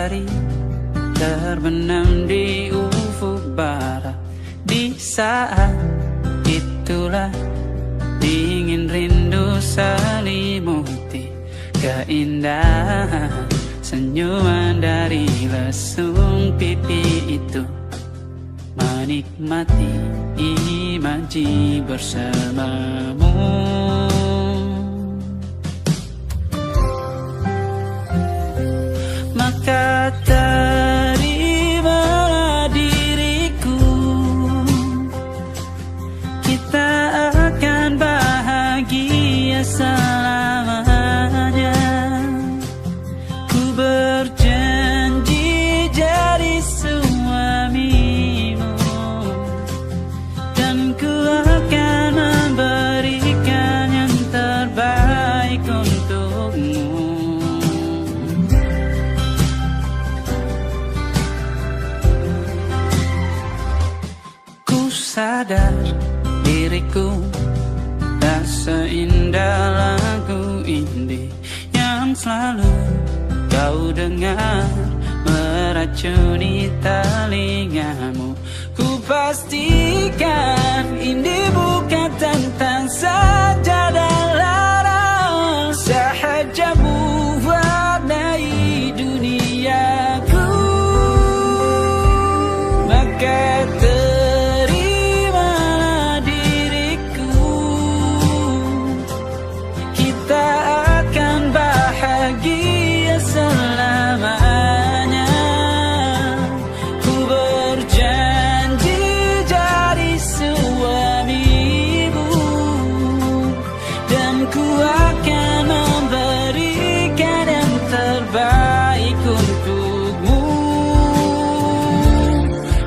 matahari terbenam di ufuk barat. Di saat itulah dingin rindu selimuti keindahan senyuman dari lesung pipi itu. Menikmati imaji bersamamu. Maka terimalah diriku, kita akan bahagia selamanya. Ku berjanji jadi suamimu, dan ku akan memberikan yang terbaik untukmu. Sadar diriku tak seindah lagu indie yang selalu kau dengar meracuni telingamu. Ku pastikan indie bukan tentang sajadah larang, sahaja mewarnai duniaku. Maka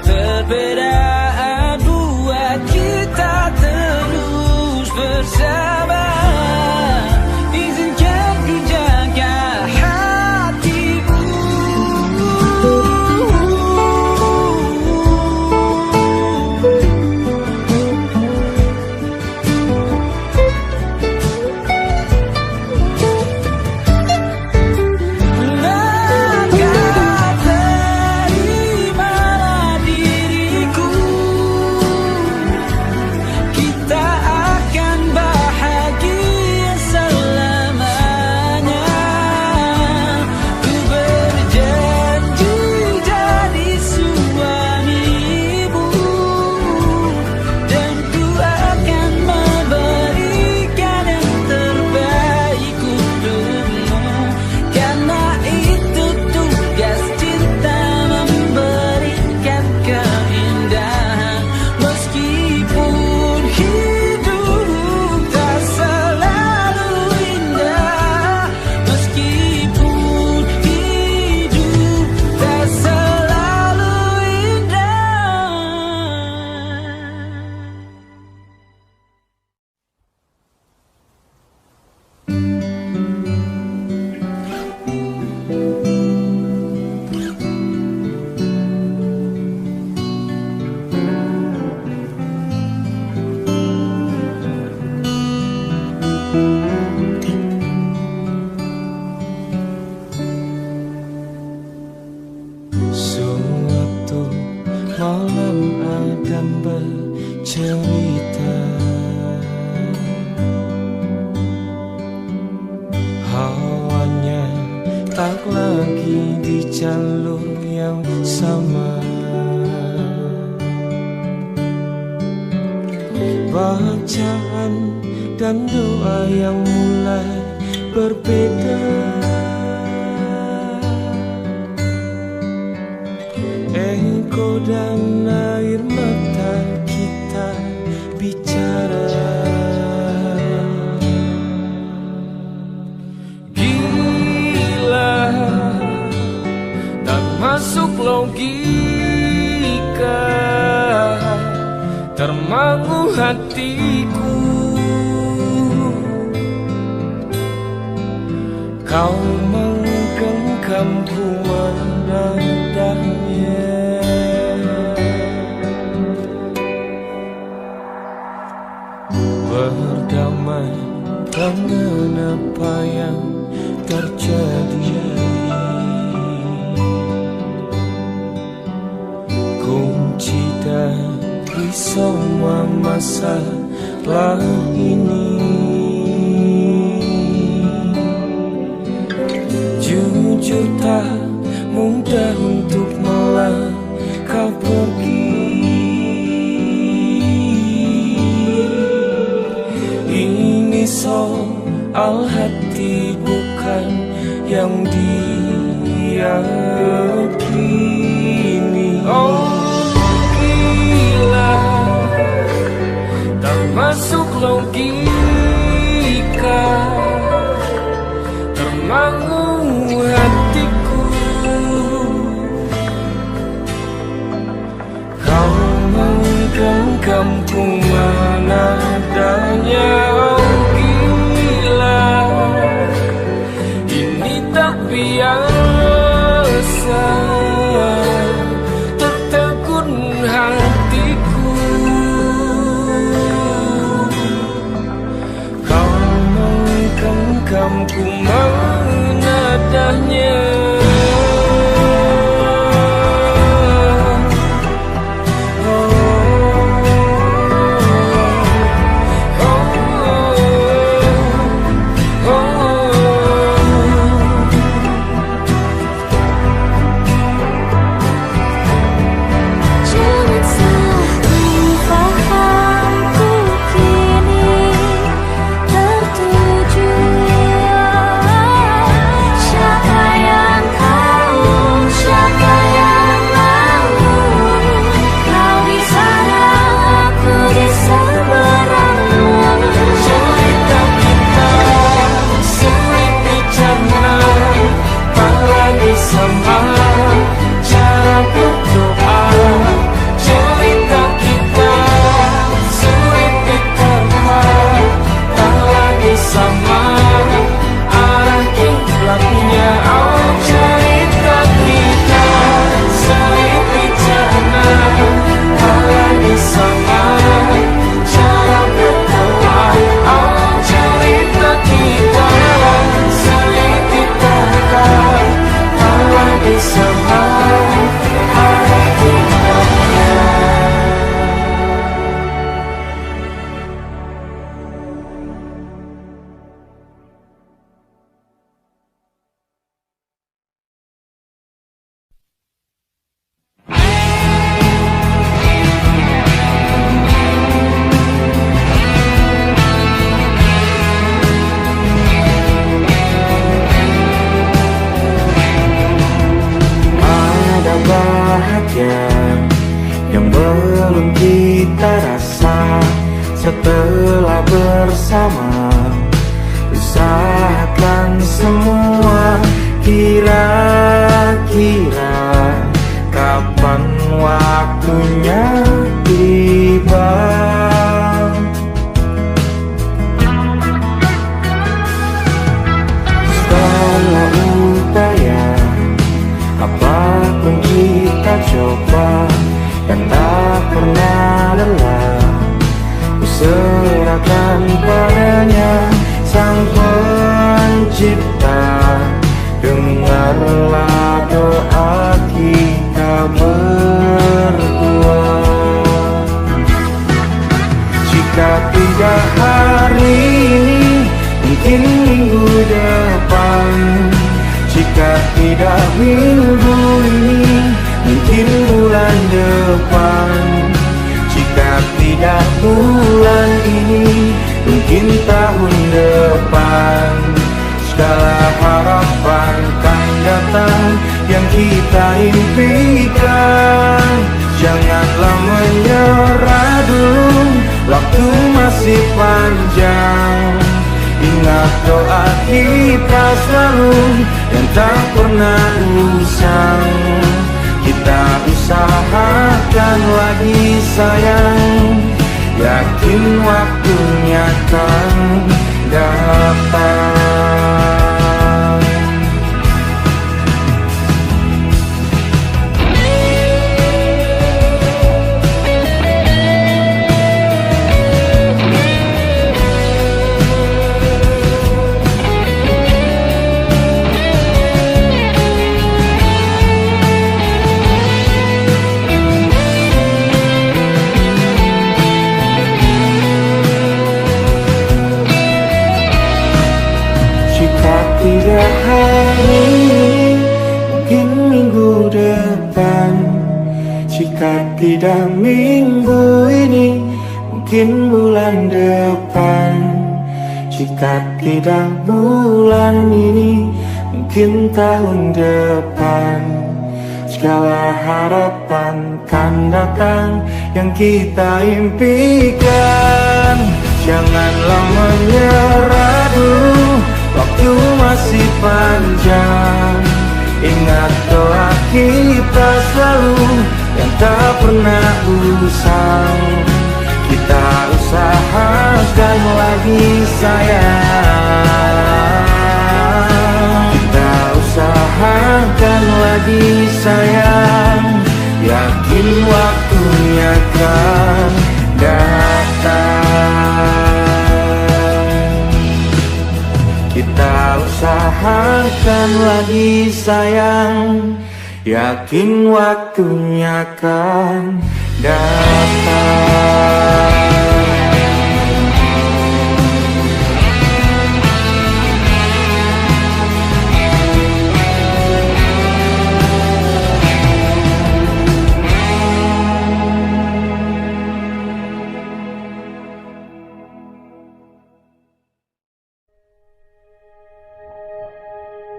perbedaan buat kita terus bersama. Izinkan ku jaga hatimu. Bercerita hawanya tak lagi di jalur yang sama. Bacaan dan doa yang mulai berbeda. Engkau dan air mata kita bicara. Gila, tak masuk logika, termangu hatiku. Kau menggenggamku menandanya. Berdamai dengan apa yang terjadi. semua masalah ini. Jujur tak mudah untuk melangkah pergi. Ini soal hati bukan yang diyakini. Oh gila, tak masuk logika, termangu hatiku. Kau menggenggamku mana adanya. Oh gila, ini tak biasa, tertegun hatiku. Kau menggenggamku mana adanya. Yang belum kita rasa setelah bersama, usahakan semua. Kira-kira kapan waktunya tiba? Setelah upaya apapun kita coba, dan tak pernah lelah, ku serahkan padanya Sang Pencipta. Dengarlah doa kita berdua. Jika tidak hari ini, mungkin minggu depan. Jika tidak minggu ini, mungkin bulan depan. Jika tidak bulan ini, mungkin tahun depan. Segala harapan kan datang yang kita impikan. Janganlah menyerah dulu, waktu masih panjang. Ingat doa kita selalu yang tak pernah usang. Kita usahakan lagi sayang, yakin waktunya akan datang. tidak hari ini, mungkin minggu depan. Jika tidak minggu ini, mungkin bulan depan. Jika tidak bulan ini, mungkin tahun depan. Segala harapan kan datang yang kita impikan. Janganlah menyerah dulu, waktu masih panjang. Ingat doa kita selalu yang tak pernah usang. Kita usahakan lagi sayang. Kita usahakan lagi sayang. Yakin waktunya kan datang. Kita usahakan lagi sayang. Yakin waktunya kan datang.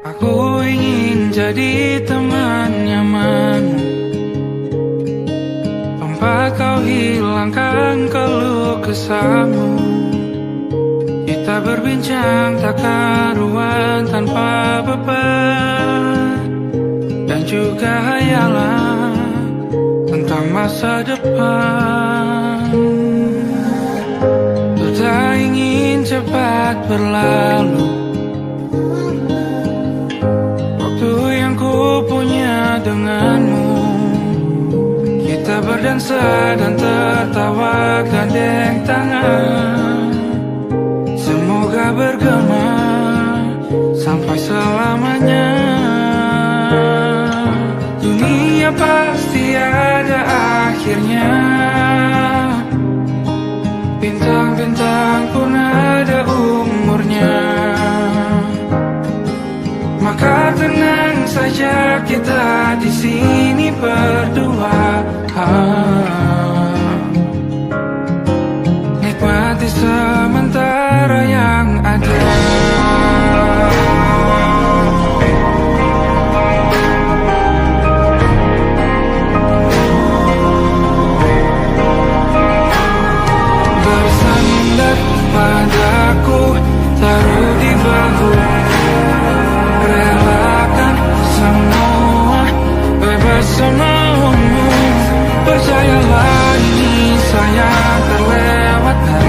Aku ingin jadi teman nyaman, tempat kau hilangkan keluh kesahmu. Kita berbincang tak karuan tanpa beban, dan juga hayalan tentang masa depan. Ku tak ingin cepat berlalu punya denganmu. Kita berdansa dan tertawa gandeng tangan. Semoga bergema sampai selamanya. Dunia pasti ada akhirnya, bintang-bintang pun ada umurnya. Maka tenang saja kita di sini berdua. Nikmati sementara yang ada. Bersandar padaku, taruh di bahu. Relakan semua, bebas semaumu. Percayalah ini sayang terlewatkan.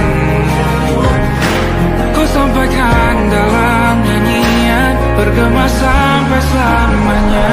Ku sampaikan dalam nyanyian, bergema sampai selamanya.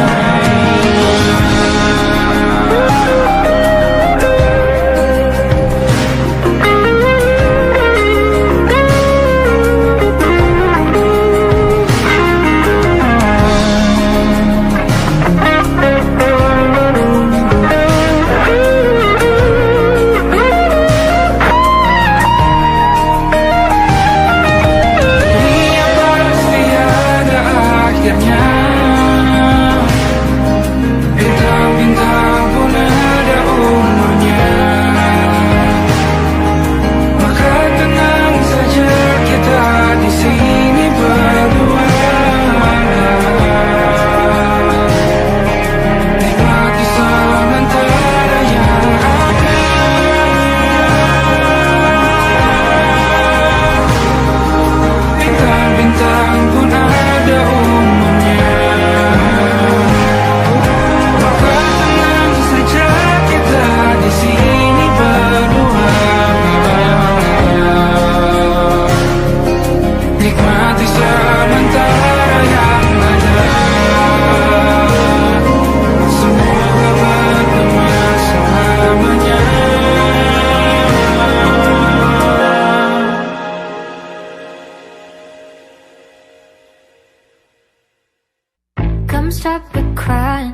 Stop the crying,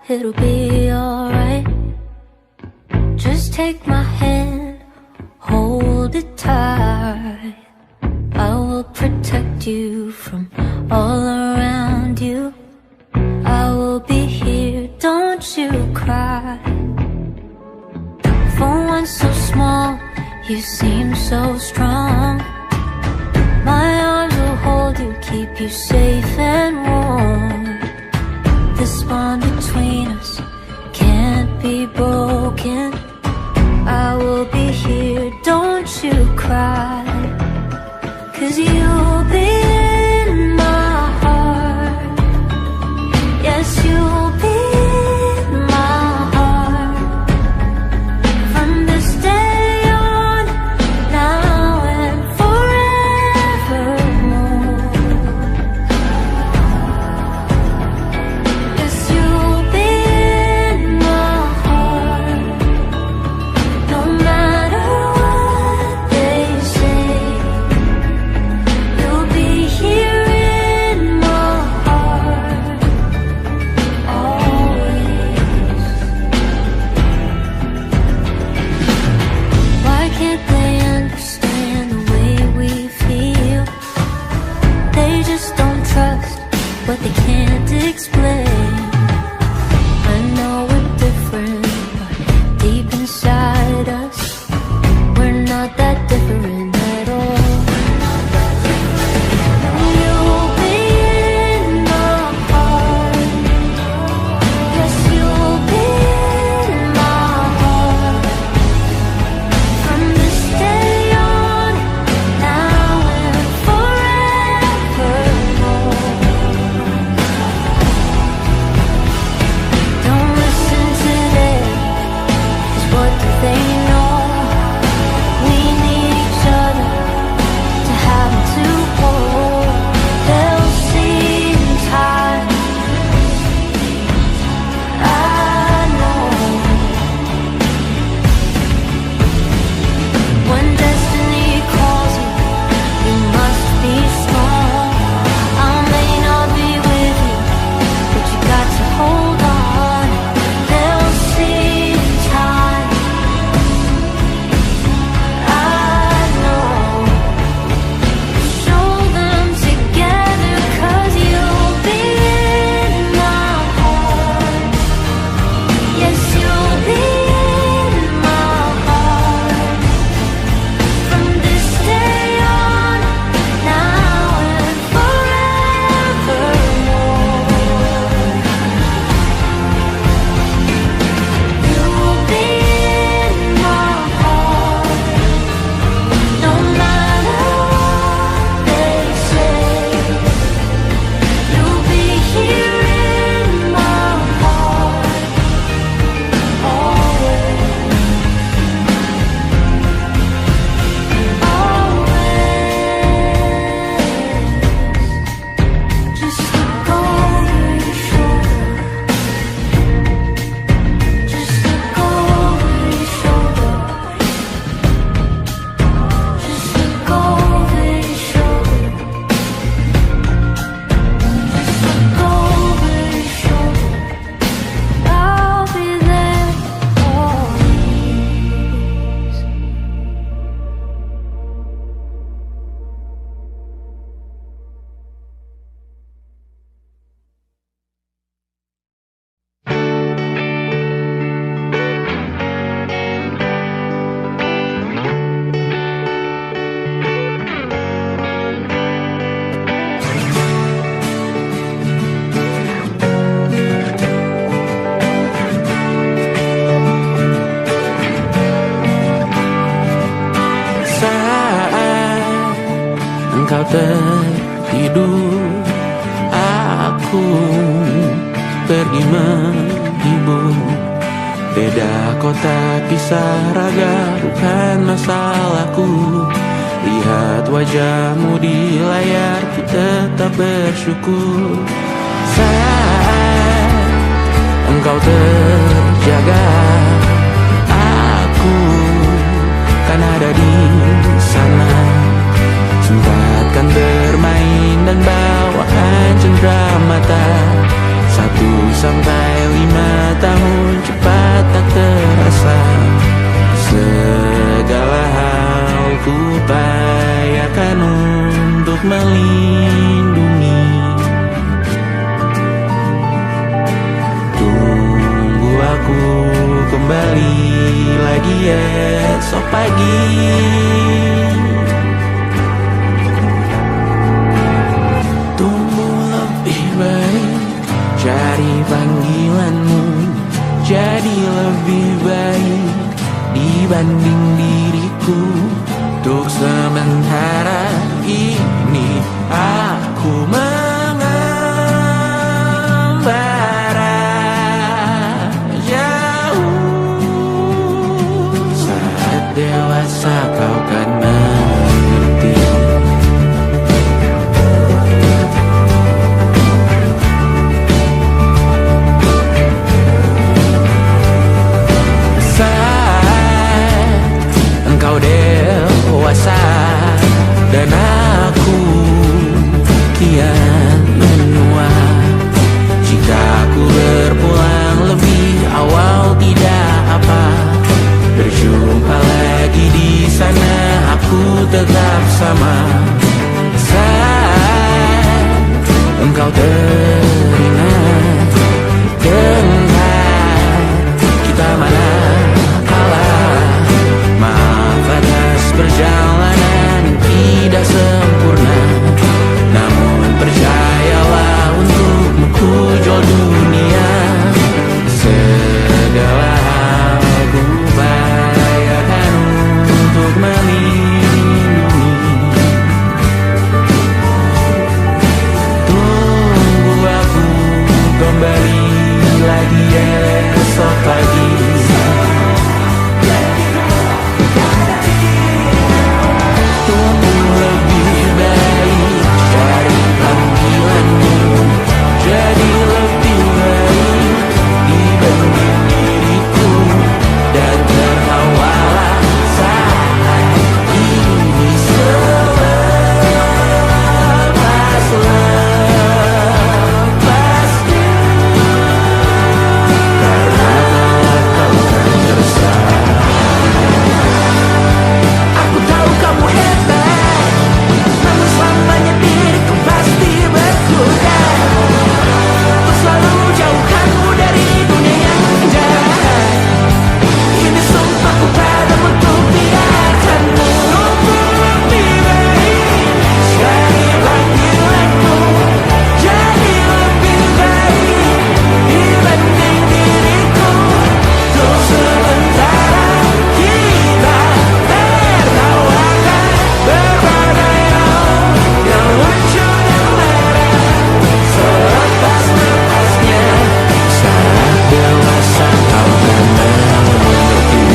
it'll be alright. Just take my hand, hold it tight. I will protect you from all around. small, you seem so strong. My arms will hold you, keep you safe and warm. This bond between us can't be broken. I will be here, don't you cry, 'cause you'll be in my heart. Yes, you'll be in my heart. From this day on, now and forevermore. Yes, you'll be in my heart. No matter what they say, you'll be here in my heart, always. Why can't they understand the way we feel? They just don't trust what they can't explain. I know we're different, but deep inside us, we're not that different at all. You'll be in my heart. Yes, you'll be in my heart. From this day on, now and forevermore. Don't listen to them, 'cause what do they know? We need each other to have and to hold. They'll see in time, I know. When destiny calls you, you must be strong. I may not be with you, but you got to hold on. They'll see in time, I know. Show them together, 'cause you'll be in my heart. Yes, you'll be in my heart. From this day on, now and forevermore. You'll be in my heart. No matter what they say, you'll be here in my heart, always, always. Just look over your shoulder. Just look over your shoulder. Just look over your shoulder. Just look over your shoulder. I'll be there always. Saat engkau tertidur, aku pergi menghibur. Beda kota, pisah raga, bukan masalahku. Lihat wajahmu di layar, ku tetap bersyukur. Saat engkau terjaga, aku kan ada di sana. Sempatkan bermain dan bawaan cenderamata. 1-5 tahun cepat tak terasa. Segala hal ku upayakan untuk melindungi. Tunggu aku kembali lagi esok pagi. Tumbuh lebih baik, cari panggilanmu, jadi lebih baik dibanding diriku. Untuk sementara ini aku mengembara jauh. Saat dewasa kau kan mengerti. Engkau dewasa dan aku kian menua. Jika aku berpulang lebih awal tidak apa, berjumpa lagi di sana aku tetap sama. Saat engkau teringat tentang kita mana perjalanan yang tidak sempurna, namun percayalah untukmu ku jual dunia. Segala hal ku bayarkan untuk melindungi. Tunggu aku kembali lagi esok pagi. Jadi lebih baik dibanding diriku, dan tertawalah saat ini selepas-lepasnya. Karena kau kan tersayang. Aku tahu kamu hebat, namun selamanya diriku pasti berkuda. Selalu jauhkanmu dari dunia yang jahat. Ini sumpahku padamu untuk biarkanmu. Tumbuh lebih baik, cari panggilanmu, jadi lebih baik dibanding diriku. Untuk sementara kita tertawakan berbagai hal yang lucu dan marah. Selepas-lepasnya, saat dewasa kau kan mengerti.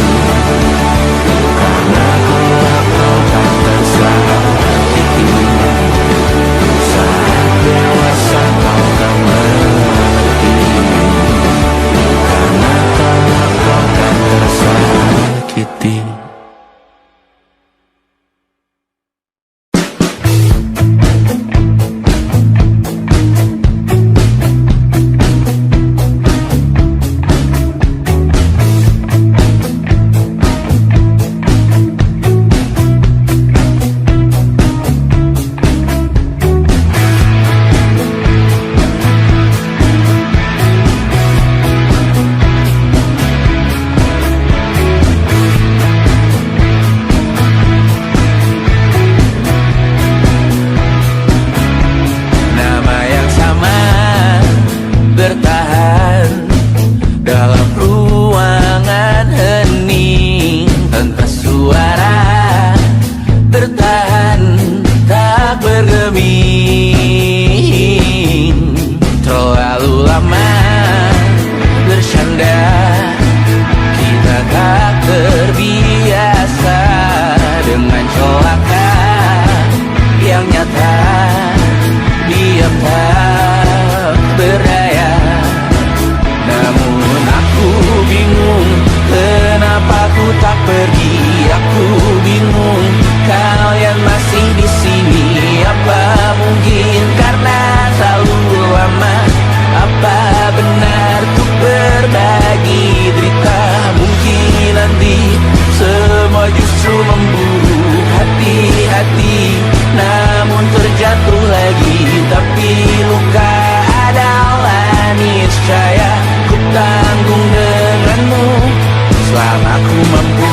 Karena kelak kau kan tersakiti. Saat dewasa kau kan mengerti. Karena kelak kau kan tersakiti. Nama yang sama bertahan dalam ruangan hening tanpa suara, bertahan tak bergeming. Terlalu lama bersandar, kita tak terbiasa dengan celaka yang nyata. Diam tak berdaya, namun aku bingung kenapa ku tak pergi. Aku bingung kalian masih di sini. Apa mungkin karena terlalu lama? Apa benar untuk berbagi derita? Mungkin nanti semua justru memburu hati-hati, namun terjatuh lagi. Tapi luka adalah niscaya ku tanggung denganmu selama ku mampu.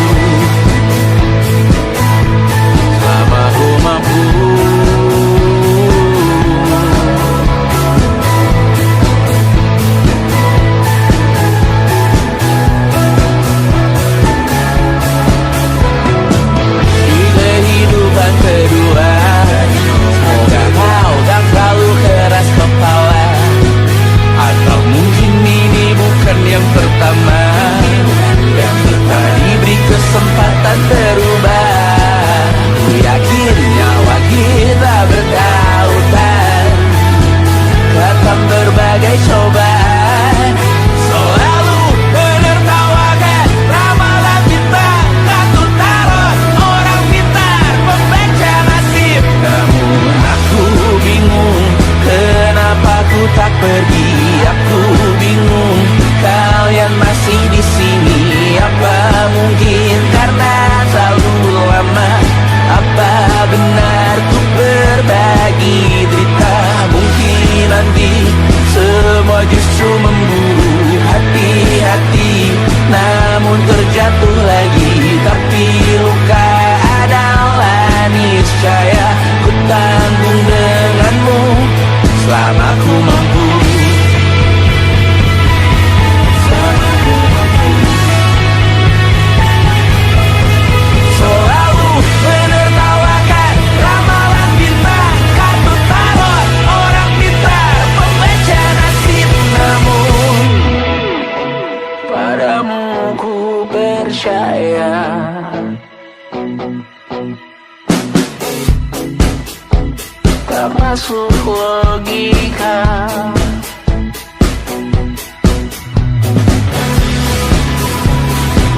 tak masuk logika.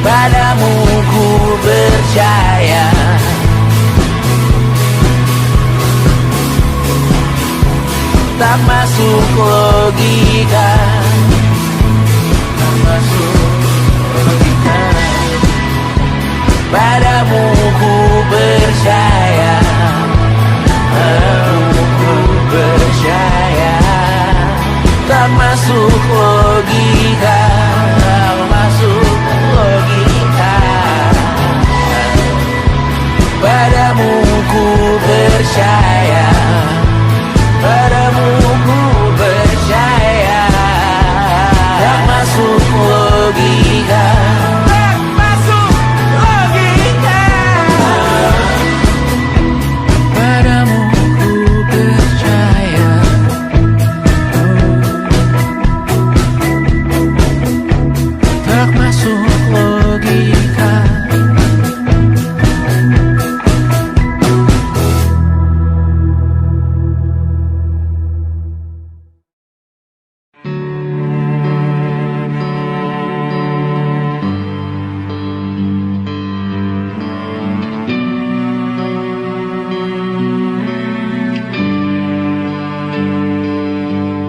Padamu ku percaya, tak masuk logika, tak masuk logika. Padamu ku percaya, padamu ku percaya, tak masuk logika, tak masuk logika. Padamu ku percaya, padamu ku percaya, tak masuk logika, tak masuk logika. Padamu ku percaya, tak masuk logika.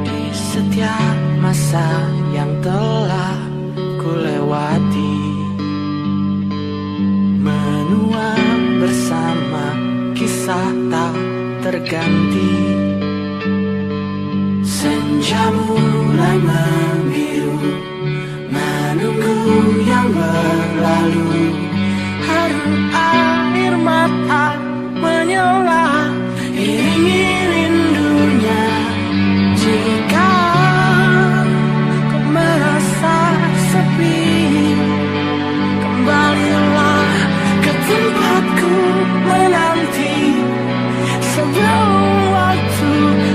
Di setiap masa yang telah ku lewati, menua bersama kisah tak terganti. Senja mulai membiru, menunggu yang berlalu. Haru air mata menyala, iringi rindunya. Jika kau merasa sepi, kembalilah ke tempatku menanti, sebelum waktu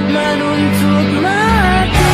menuntut mati.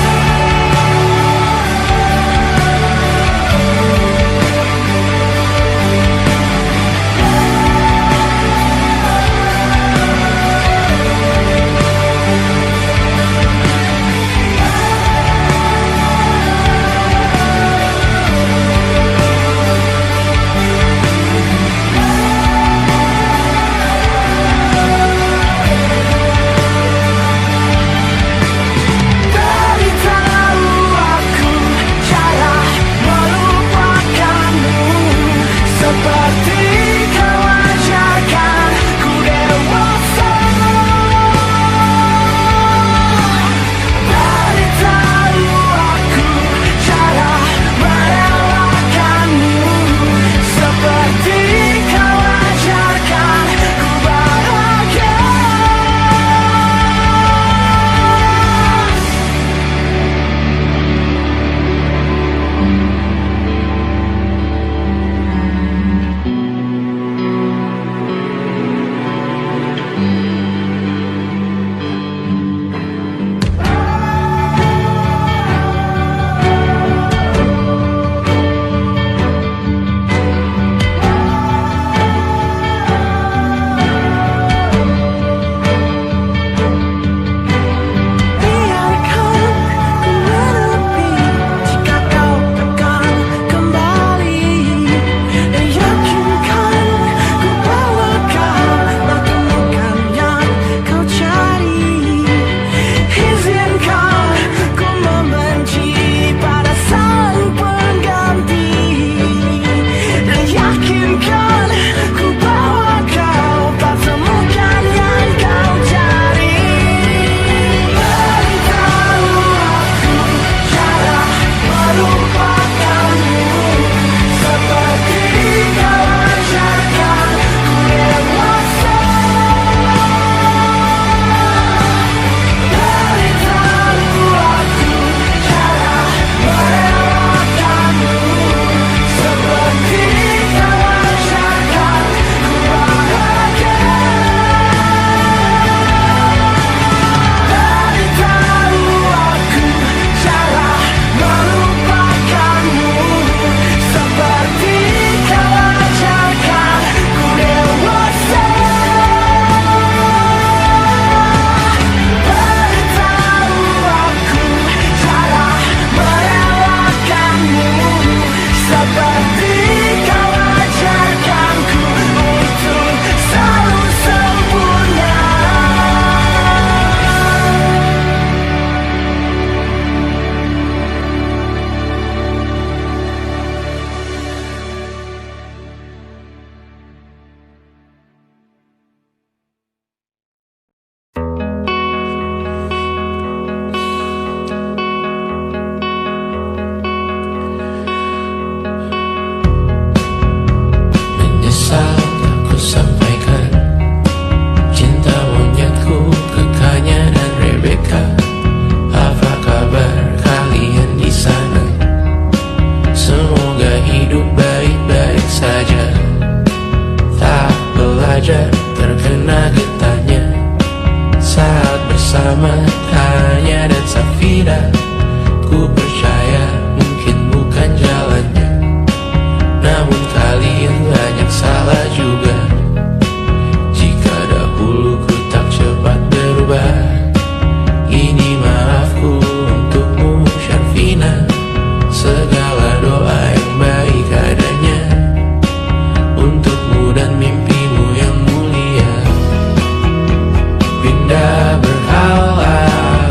Pindah berhala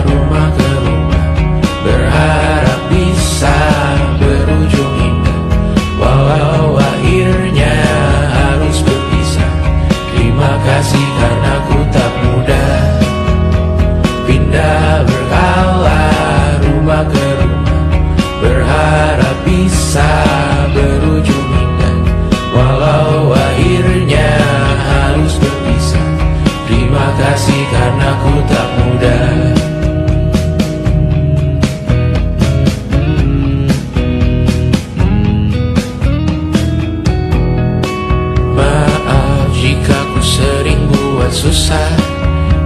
rumah ke rumah, berharap bisa berujung indah. Walau akhirnya harus berpisah, terima kasih karena ku tak mudah. Pindah berhala rumah ke rumah, berharap bisa berujung indah. Walau akhirnya harus berpisah, terima kasih karena ku tak mudah. Maaf jika ku sering buat susah.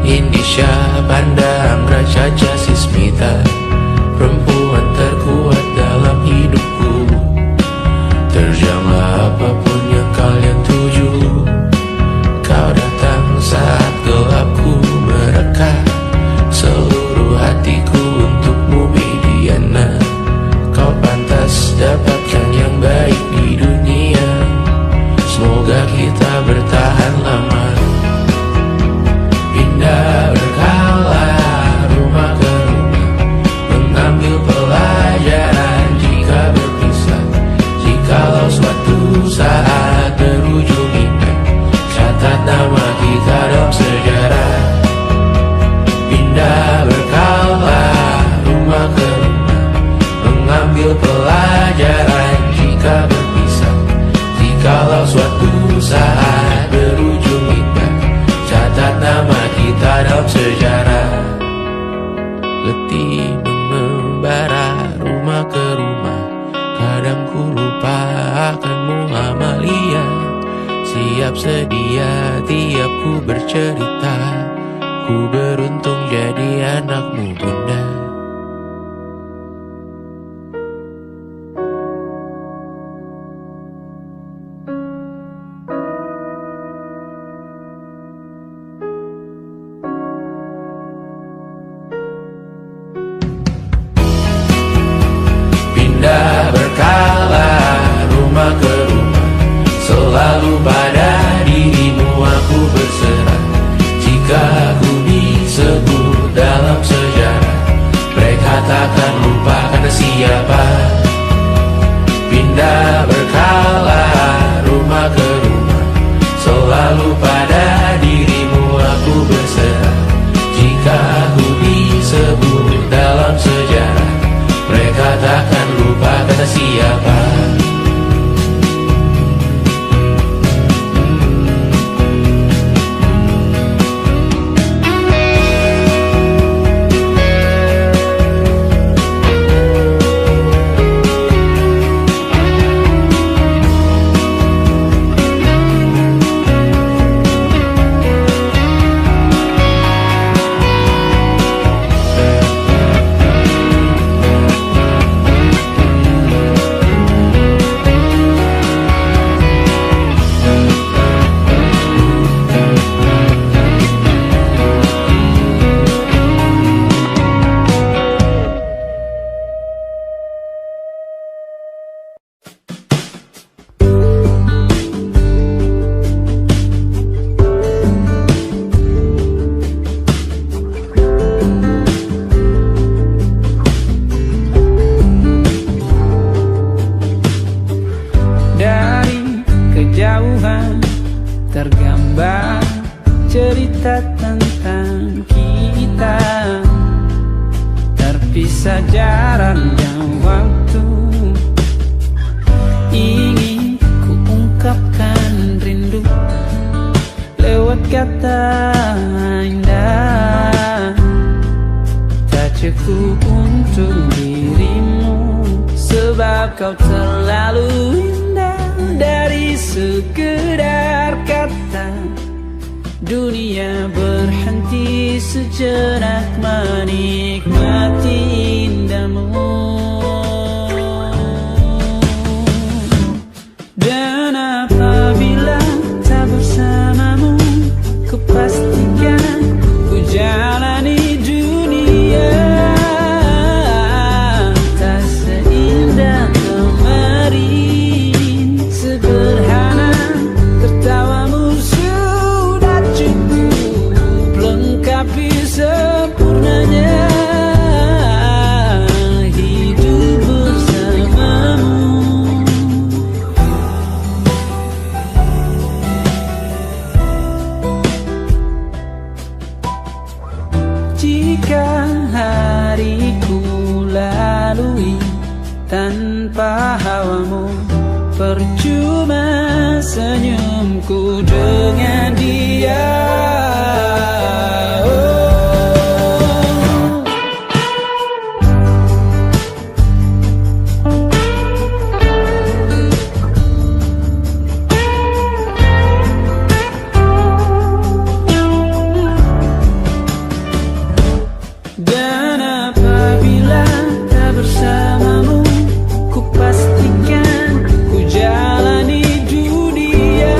Indisha, Banda, Amra, Caca, Sismita, perempuan terkuat dalam hidupku. Terjanglah apapun yang kalian tuju. Kau datang saat gelapku mereka, seluruh hatiku untukmu Mediana. Kau pantas dapatkan yang baik di dunia, semoga kita bertahan lama. Pindah berkala rumah ke rumah, mengambil pelajaran jika berpisah. Jikalau suatu saat berujung indah, catat nama kita dalam sejarah. Pindah berkala rumah ke rumah, mengambil pelajaran jika berpisah. Jikalau suatu saat berujung indah, catat nama kita dalam sejarah. Letih mengembara rumah ke rumah, kadang ku lupa akanmu Amalia. Siap sedia tiap ku bercerita, ku beruntung jadi anakmu bunda. Pindah berkala rumah ke rumah, selalu pada dirimu aku berserah. Jika ku disebut dalam sejarah, mereka takkan lupa karena siapa. Pindah berkala rumah ke rumah, selalu pada dirimu aku berserah. Jika ku disebut dalam sejarah, mereka takkan lupa kata siapa. tergambar cerita tentang kita, terpisah jarak dan waktu. Ingin ku ungkapkan rindu lewat kata indah, tak cukup untuk dirimu, sebab kau terlalu indah. Dari sekedar kata, dunia berhenti sejenak menikmati indahmu. Dan apabila tak bersamamu, kupastikan ku jalani dunia tak seindah kemarin. Sederhana tertawamu sudah cukup lengkap Jika hariku lalui tanpa hawamu, percuma senyumku dengan dia. Dan apabila tak bersamamu, ku pastikan ku jalani dunia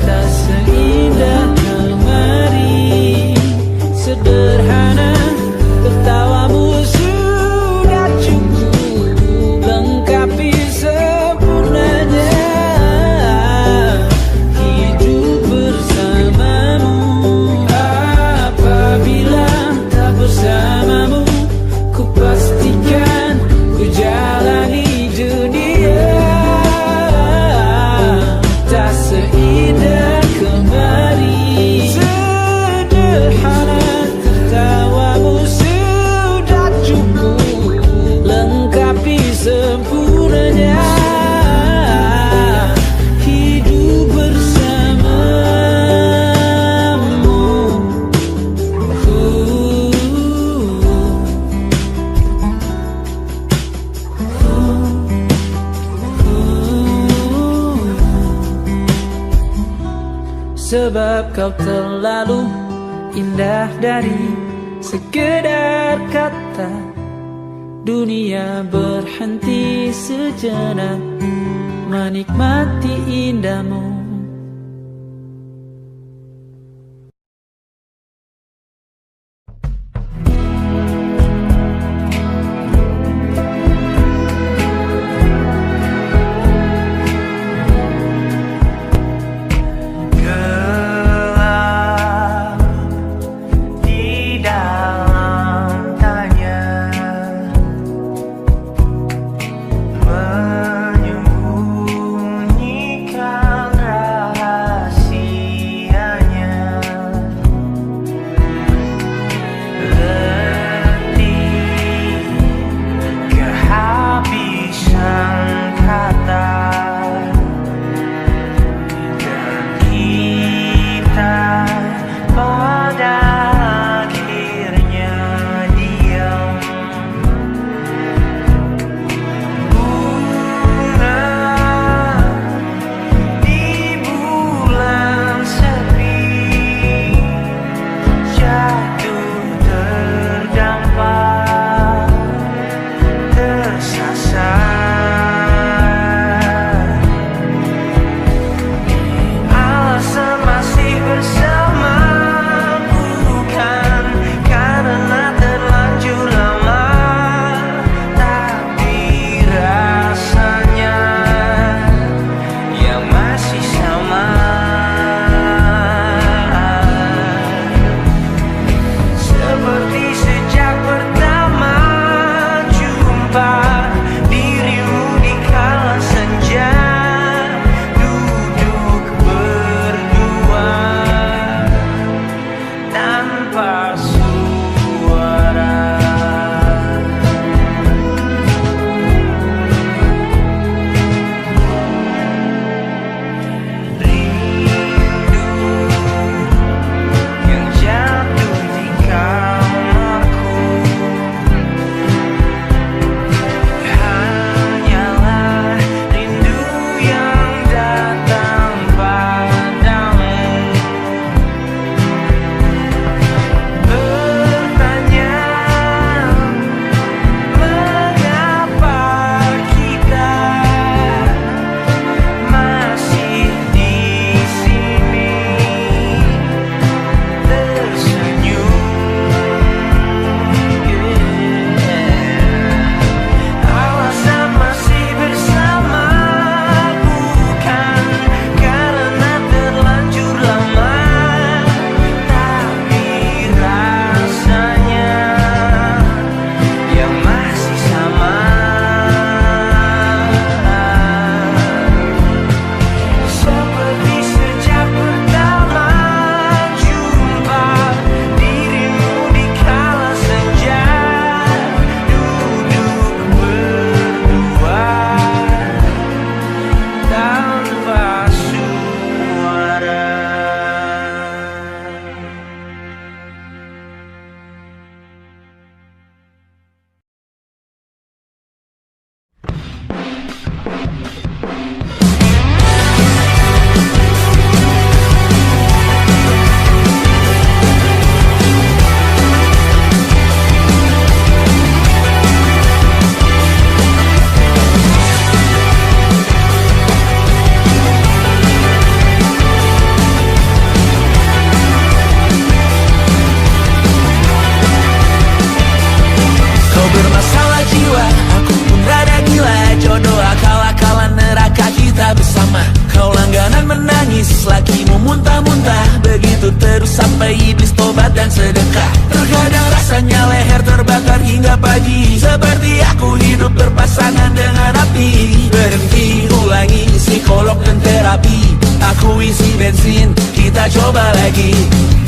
tak seindah kemarin. Sederhana, tertawamu sudah cukup lengkapi sempurnanya hidup bersamamu. Apabila tak bersamamu, ku pastikan ku jalani dunia tak seindah kemarin. Sederhana, tertawamu sudah cukup lengkapi sempurnanya hidup bersamamu. Sebab kau terlalu indah dari sekedar kata. Dunia berhenti sejenak menikmati indahmu. Gelap di dalam tanya, menyembunyikan leher terbakar hingga pagi, seperti aku hidup berpasangan dengan api. Berhenti, ulangi psikolog dan terapi, aku isi bensin, kita coba lagi.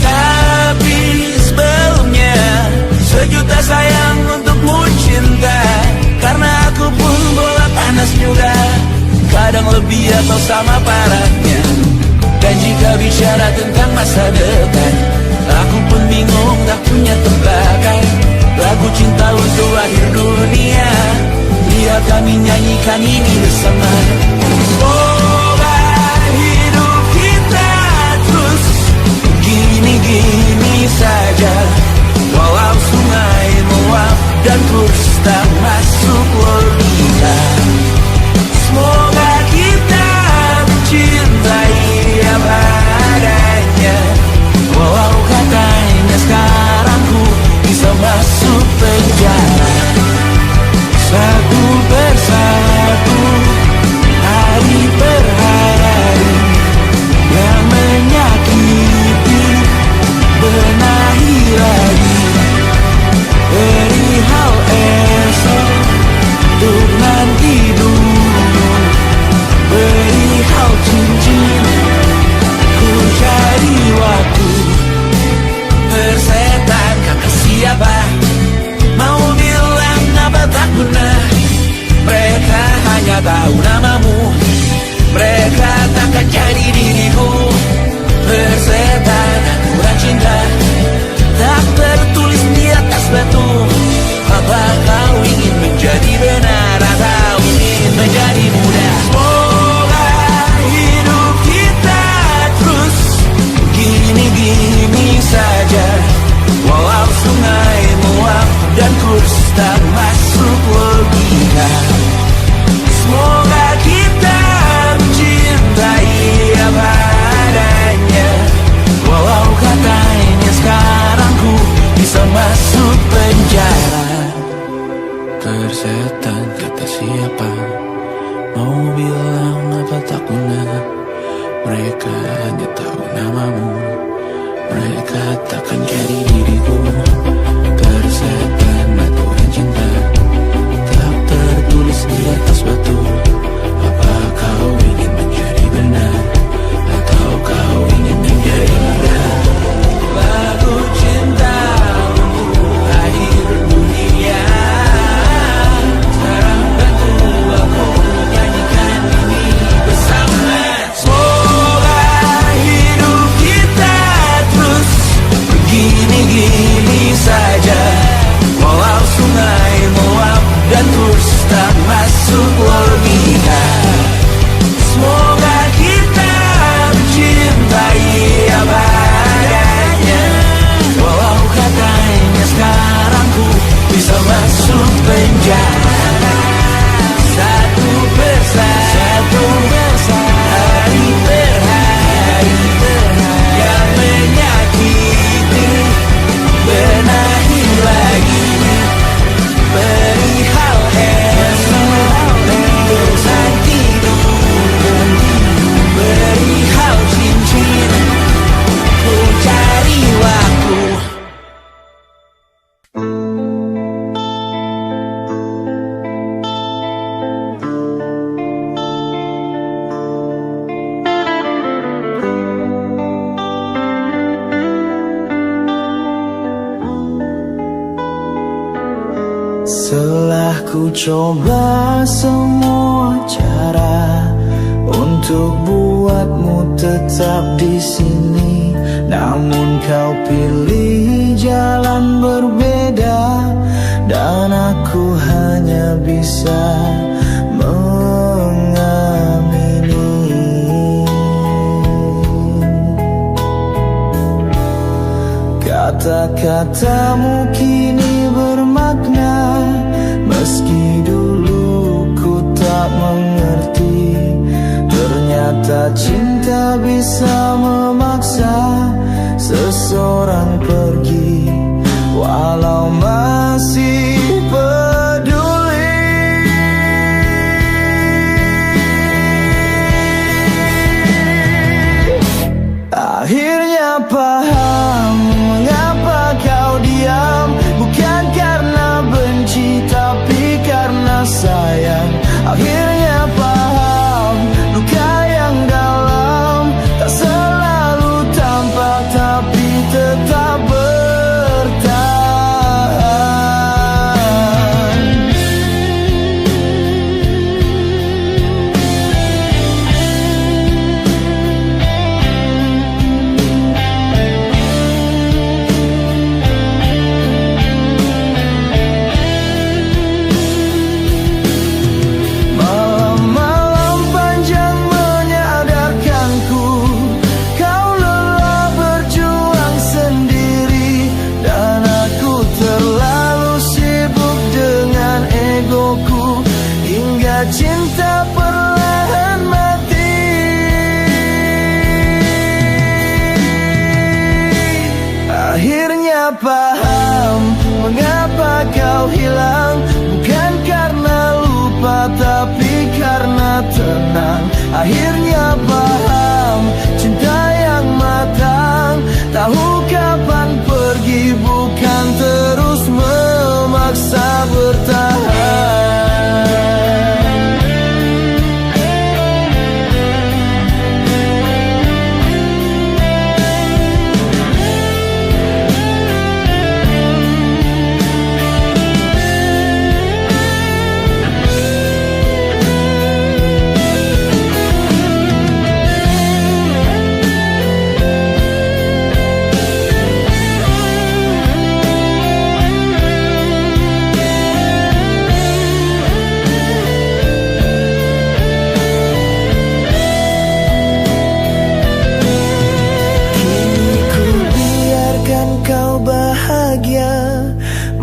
Tapi sebelumnya, sejuta sayang untukmu cinta, karena aku pun bola panas juga, kadang lebih atau sama parahnya. Dan jika bicara tentang masa depan, aku pun bingung tak punya tebakan. Lagu cinta untuk akhir dunia, biar kami nyanyikan ini bersama. Semoga hidup kita terus gini-gini saja, walau sungai meluap dan kurs tak masuk logika. Semoga kita mencintai apa adanya, walau katanya sekarang ku bisa masuk penjara. Satu persatu, hari per hari, yang menyakiti benahi lagi. Perihal esok, untuk nanti dulu. Perihal cincin, ku cari waktu. Persetan kata siapa, mau bilang apa tak guna. Mereka hanya tahu namamu, mereka takkan jadi diriku. Persetan aturan cinta, tak tertulis di atas batu. Apa kau ingin menjadi benar atau ingin menjadi muda? Semoga hidup kita terus gini-gini saja, walau sungai meluap dan kurs tak masuk logika. Semoga kita mencintai apa adanya, walau katanya sekarang ku bisa masuk penjara. Persetan kata siapa, mau bilang apa tak guna. Mereka hanya tahu namamu, mereka takkan jadi diriku. Persetan aturan cinta, tak tertulis di atas batu. Apa kau ingin menjadi benar, atau kau ingin menjadi muda? Lagu cinta untuk akhir dunia, sekarang bantu aku nyanyikan ini bersama. Semoga hidup kita terus begini-gini saja, walau sungai meluap dan kurs tak masuk logika. Semoga kita mencintai apa adanya, walau katanya sekarang ku bisa masuk penjara. Satu persatu, hari per hari, yang menyakiti benahi lagi. Perihal esok, nanti dulu. Perihal cincin, ku cari waktu. Setelah ku coba semua cara untuk buatmu tetap di sini, namun kau pilih jalan berbeda, dan aku hanya bisa mengamini. Kata-katamu kini bermakna, meski dulu ku tak mengerti. Ternyata cinta bisa memaksa seseorang pergi, walau masih peduli. Akhirnya paham mengapa kau diam, bukankah paham mengapa kau hilang. Bukan karena lupa tapi karena tenang. Akhirnya paham cinta yang matang. Tahu kapan pergi, bukan terus memaksa bertahan.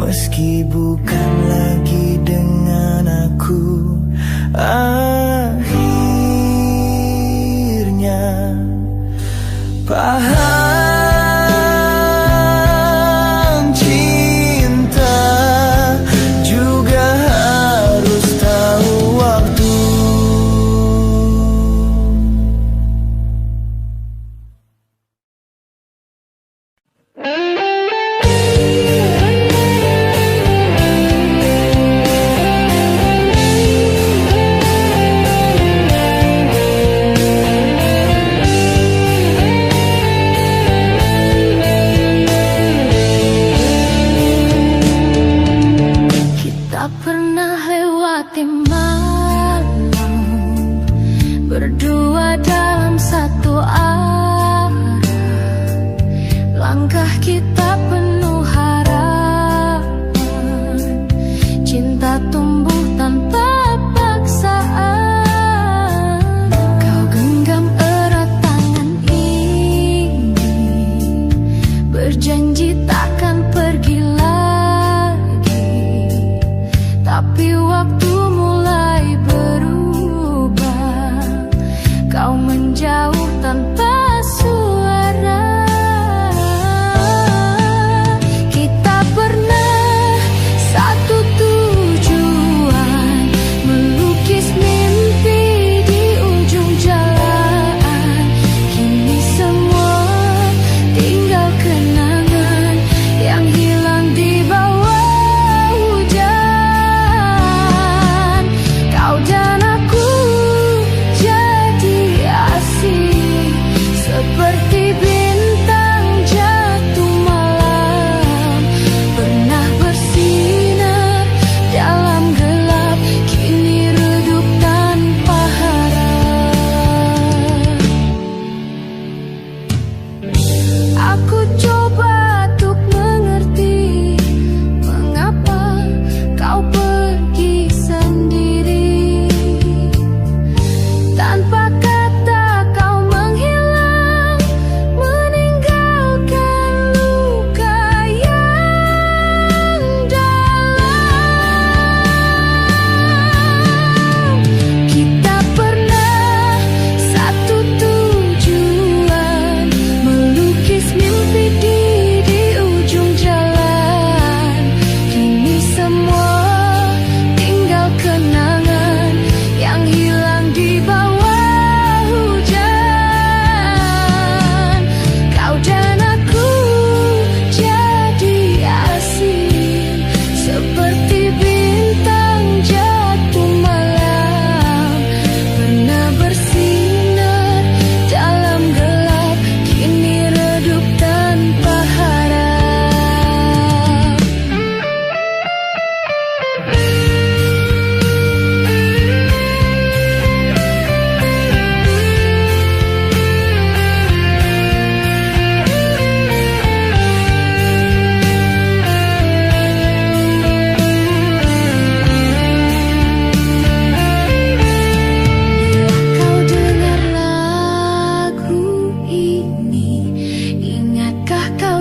Meski bukan lagi dengan aku, akhirnya paham cinta juga harus tahu waktu. Berdua dalam satu arah, langkah kita penuh harapan. Cinta tumbuh tanpa paksaan. Kau genggam erat tangan ini, berjanji takkan pergi lagi. Tapi waktu mulai berubah, kau menjauh tanpa suara. Kita pernah satu tujuan, melukis mimpi di ujung jalan. Kini semua tinggal kenangan yang hilang di bawah hujan. Kau dan aku seperti bintang jatuh malam, pernah bersinar dalam gelap, kini redup tanpa harap. Aku coba untuk mengerti mengapa kau pergi sendiri. Tanpa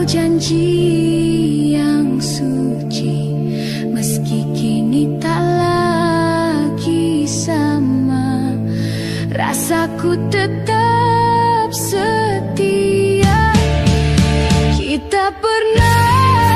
janji yang suci, meski kini tak lagi sama, rasaku tetap setia. Kita pernah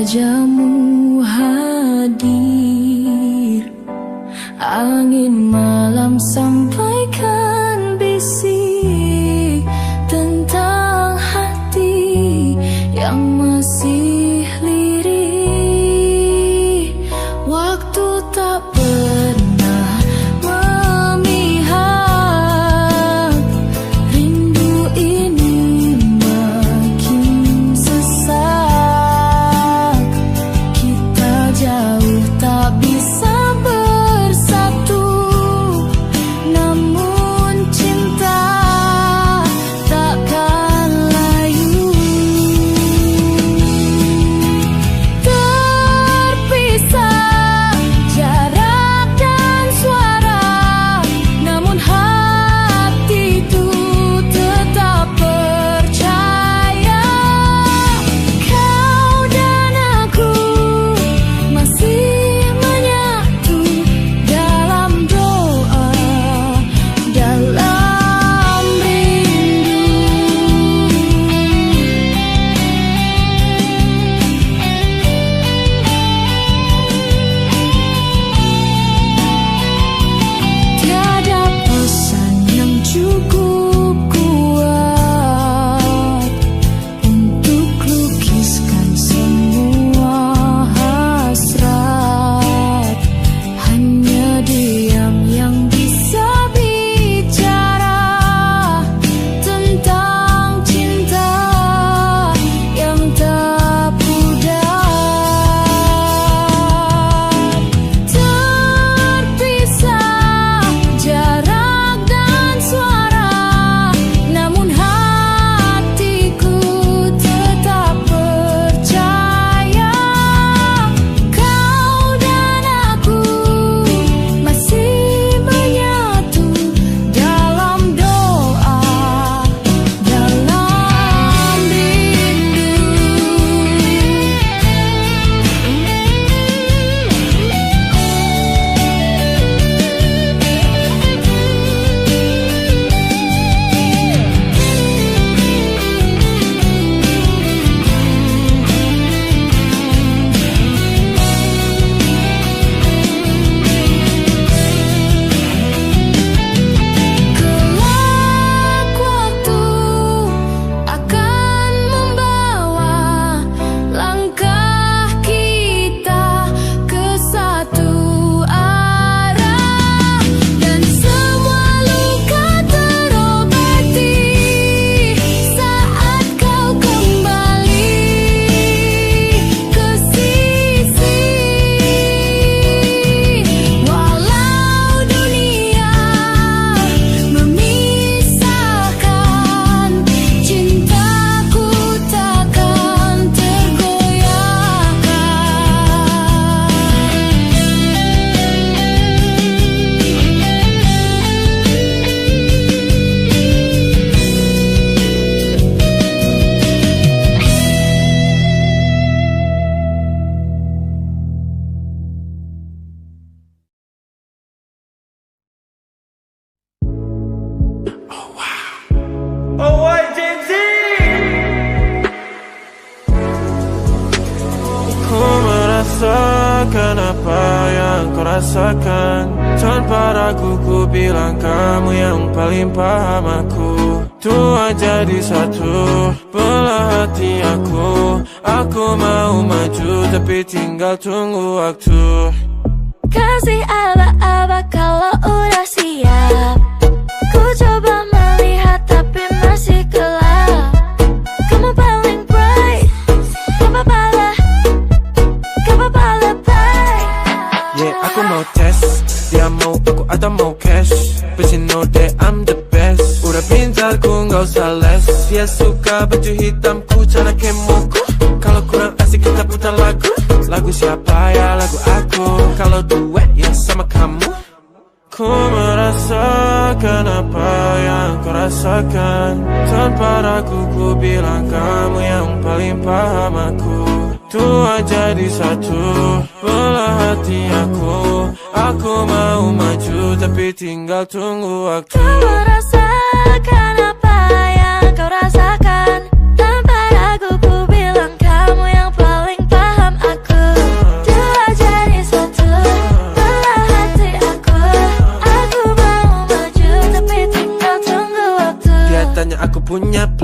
wajahmu hadir, angin malam sampaikan bisik tentang hati yang masih lirih. Waktu tak pernah memihak, rindu ini makin sesak. Kita jauh tak bisa bersatu, namun cinta takkan layu. Terpisah jarak dan suara, namun hatiku tetap percaya. Kau dan aku masih menyatu dalam doa, dalam rindu. Tiada pesan yang cukup kuat untuk lukiskan semua hasrat. Hanya diam yang bisa bicara tentang cinta yang tak pudar. Terpisah jarak dan suara, namun hatiku tetap percaya. Kau dan aku masih menyatu dalam doa, dalam rindu. Kelak waktu akan membawa langkah kita ke satu arah, dan semua luka terobati saat kau kembali ke sisi. Walau dunia memisahkan, cintaku takkan tergoyahkan. Oh, why Gen Z? Ku merasakan apa yang kau rasakan. Tanpa ragu ku bilang kamu yang paling paham aku. Tua jadi satu, belah hati aku. Aku mau maju tapi tinggal tunggu waktu. Kasih aba-aba kalau udah siap. Ku coba melihat tapi masih gelap. Kamu paling bright, gak apa-apa lebay. Yeah, aku mau tes. Dia mau aku atau mau cash, but you know that I'm the best. Udah pintar ku gak usah les. Dia suka baju hitamku, cara kemoku. Kalau kurang asik kita putar lagu. Lagu siapa ya? Lagu aku. Kalau duet ya sama kamu. Ku merasakan apa yang kau rasakan. Tanpa ragu ku bilang kamu yang paling paham aku. Tua jadi satu, belah hati aku. Aku mau maju tapi tinggal tunggu waktu. Kau merasakan apa yang kau rasakan. Tanpa ragu ku bilang kamu yang paling paham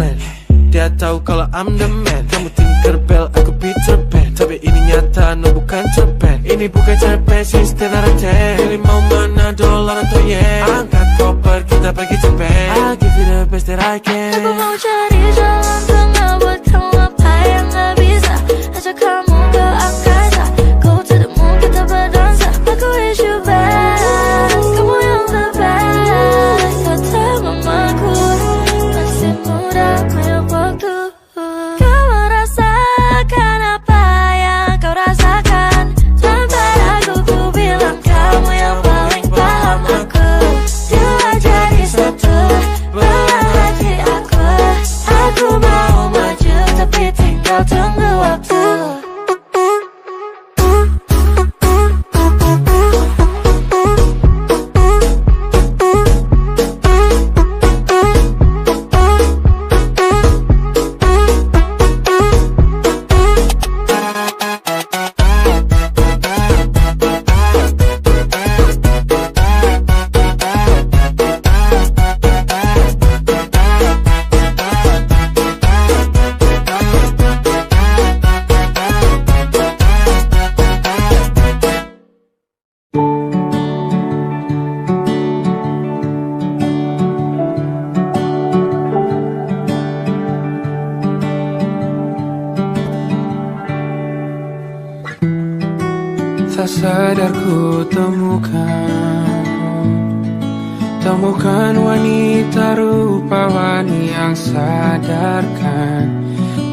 Plan. Dia tahu kalau I'm the man. Kamu Tinkerbell, aku Peter Pan. Tapi ini nyata, no bukan cerpen. Ini bukan cerpen, sistem narate. Pilih mau mana, dolar atau yen. Angkat koper, kita pergi Japan. I'll give you the best that I can. Aku mau cari jalan tengah buat kamu apa yang gak bisa. Ajak kamu ke angkasa, go to the moon, kita berdansa. Aku wish you best, kamu yang the best. Kata mamaku, masih muda, banyak waktu. Kau merasakan apa yang kau rasakan. Tanpa ragu ku bilang kamu yang paling paham aku. Dua jadi satu, belah hati aku. Aku mau maju tapi tinggal tunggu waktu. Tak sadar ku temukan wanita rupawani yang sadarkan.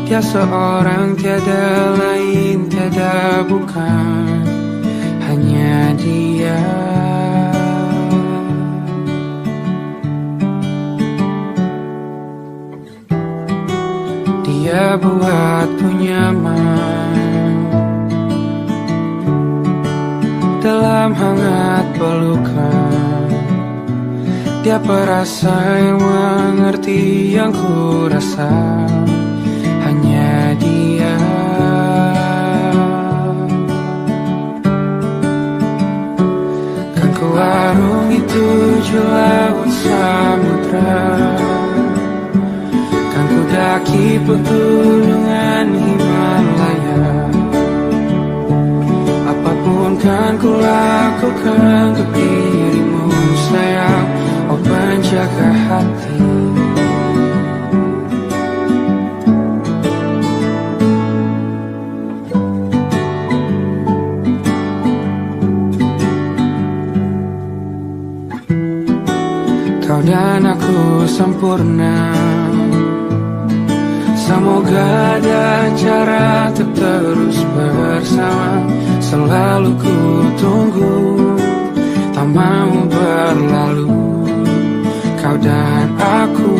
Dia seorang tiada lain, tiada bukan, hanya dia. Dia buatku nyaman dalam hangat pelukan. Dia perasa yang mengerti yang ku rasa, hanya dia. Kan ku arungi 7 laut samudra, kan ku daki pegunungan Himalaya. Apapun kan ku lakukan untuk dirimu sayang, oh penjaga hati. Kau dan aku sempurna, semoga ada cara untuk terus bersama. Selalu ku tunggu, tak mau berlalu, kau dan aku.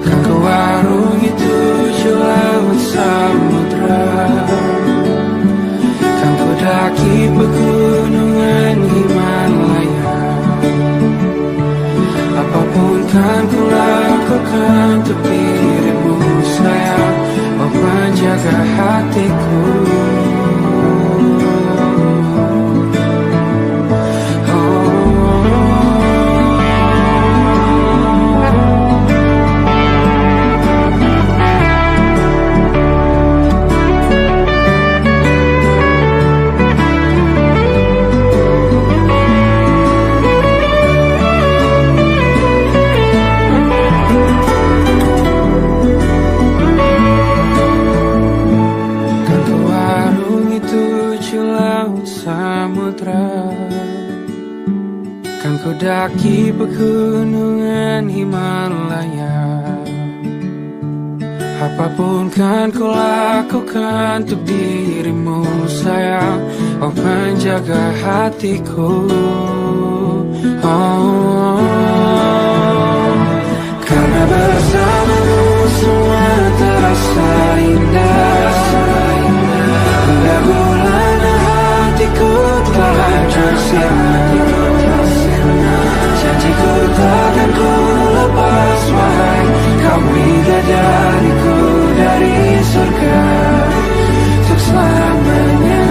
Kan ku arungi 7 laut samudra, kan ku daki pegunungan Himalaya. Apapun kan ku lakukan untuk dirimu sayang, oh penjaga hatiku. Kan ku daki pegunungan Himalaya. Apapun kan ku lakukan untuk dirimu sayang, oh penjaga hatiku. Karena bersamamu semua terasa indah. Hingga bulan hatiku telah tersirat. Janjiku takkan ku lepas wahai kau bidadariku dari surga untuk selamanya.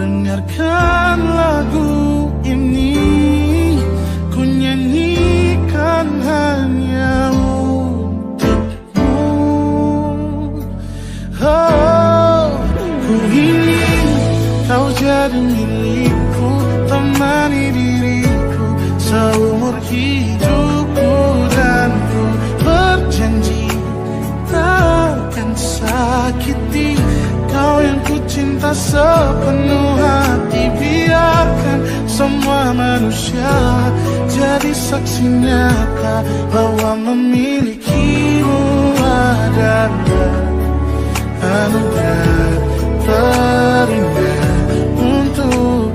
Dengarkan lagu ini, ku sepenuh hati. Biarkan semua manusia jadi saksi nyata bahwa memilikimu adalah anugerah terindah untuk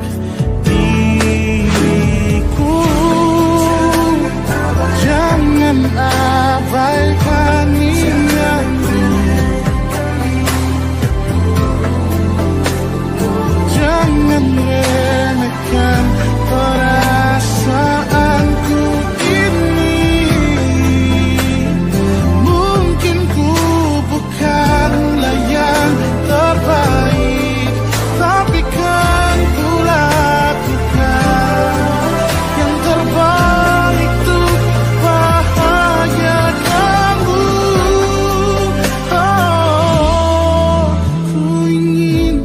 diriku. Jangan abaikan niatku, jangan remehkan perasaanku ini. Mungkin ku bukanlah yang terbaik, tapi kan ku lakukan yang terbaik untuk bahagiakanmu. Oh, ku ingin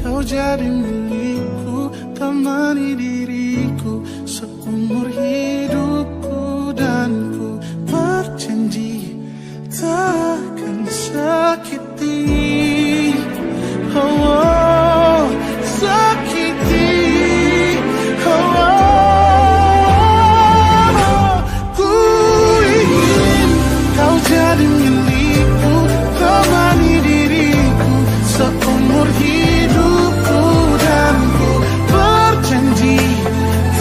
kau jadi milikku, temani diriku seumur hidupku, dan ku berjanji takkan sakiti, oh, sakiti, oh. Ku ingin kau jadi milikku, temani diriku seumur hidupku, dan ku berjanji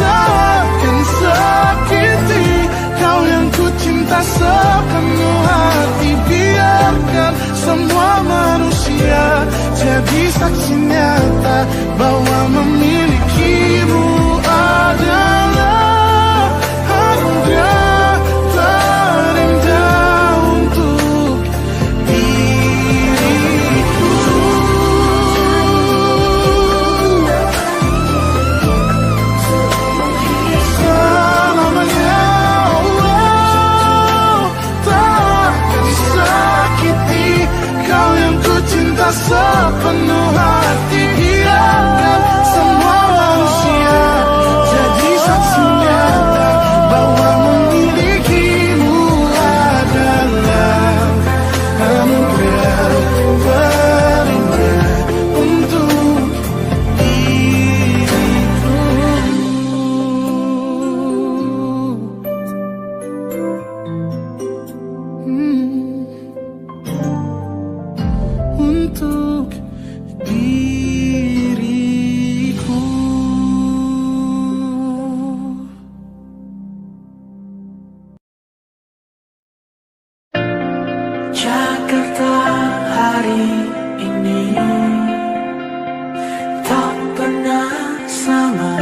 takkan sakiti kau yang ku cinta sepenuh hati. Biarkan semua manusia jadi saksi nyata bahwa memilikimu adalah anugerah terindah untuk diriku. Selamanya, oh, takkan sakiti kau yang ku cinta sepenuh hati. Biarkan semua manusia jadi saksi nyata bahwa memilikimu adalah anugerah terindah untuk diriku. Untuk diriku. Jakarta hari ini tak pernah sama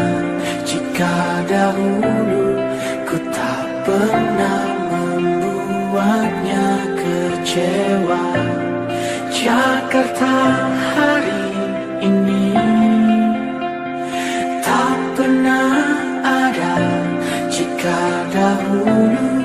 jika dahulu ku tak pernah membuatnya kecewa. Jakarta hari ini tak pernah ada jika dahulu